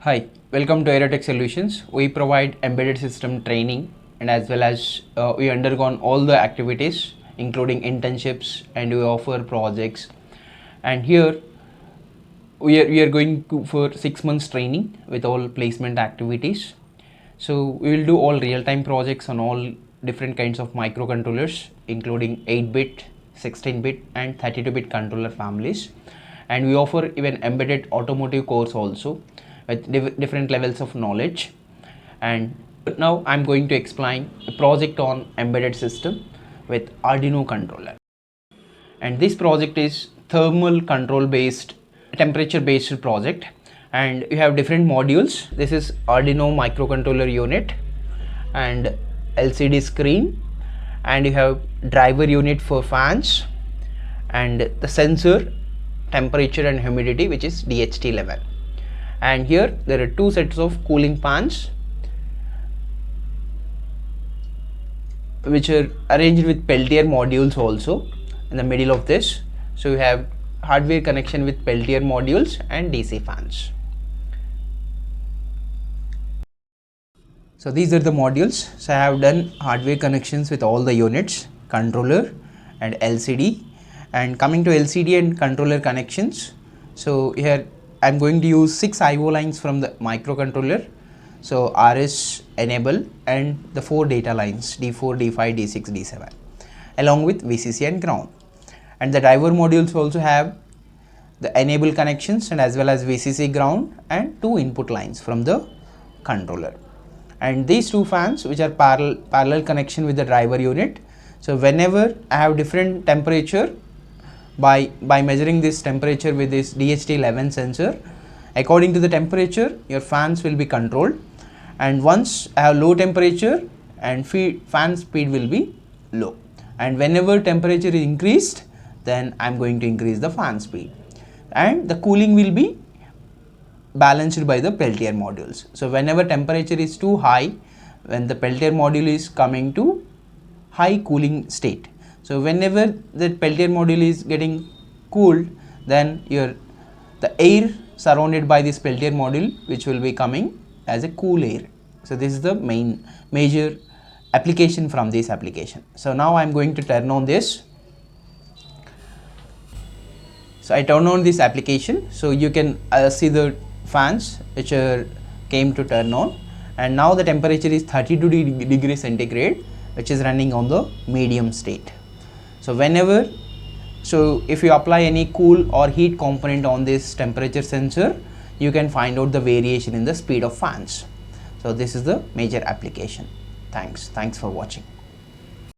Hi, welcome to EROTECH Solutions. We provide embedded system training and as well as we undergone all the activities including internships, and we offer projects. And here we are going for 6 months training with all placement activities. So we will do all real-time projects on all different kinds of microcontrollers including 8-bit, 16-bit and 32-bit controller families. And we offer even embedded automotive course also with different levels of knowledge. And now I'm going to explain a project on embedded system with Arduino controller. And this project is thermal control based, temperature based project, and you have different modules. This is Arduino microcontroller unit and LCD screen, and you have driver unit for fans and the sensor temperature and humidity, which is DHT11. And here there are two sets of cooling fans which are arranged with peltier modules also in the middle of this. So you have hardware connection with peltier modules and DC fans. So these are the modules. So I have done hardware connections with all the units, controller and LCD. And coming to LCD and controller connections, so here I'm going to use 6 IO lines from the microcontroller. So RS, enable and the 4 data lines D4, D5, D6, D7 along with VCC and ground. And the driver modules also have the enable connections and as well as VCC, ground and 2 input lines from the controller. And these 2 fans which are parallel connection with the driver unit. So whenever I have different temperature, by measuring this temperature with this DHT11 sensor, according to the temperature your fans will be controlled, and once I have low temperature and fan speed will be low, and whenever temperature is increased then I am going to increase the fan speed, and the cooling will be balanced by the peltier modules. So whenever temperature is too high, when the peltier module is coming to high cooling state, so whenever the peltier module is getting cooled, then the air surrounded by this peltier module which will be coming as a cool air. So this is the major application from this application. So now I am going to turn on this. So I turn on this application, so you can see the fans which came to turn on, and now the temperature is 32 degrees centigrade, which is running on the medium state. So if you apply any cool or heat component on this temperature sensor, you can find out the variation in the speed of fans. So this is the major application. Thanks for watching.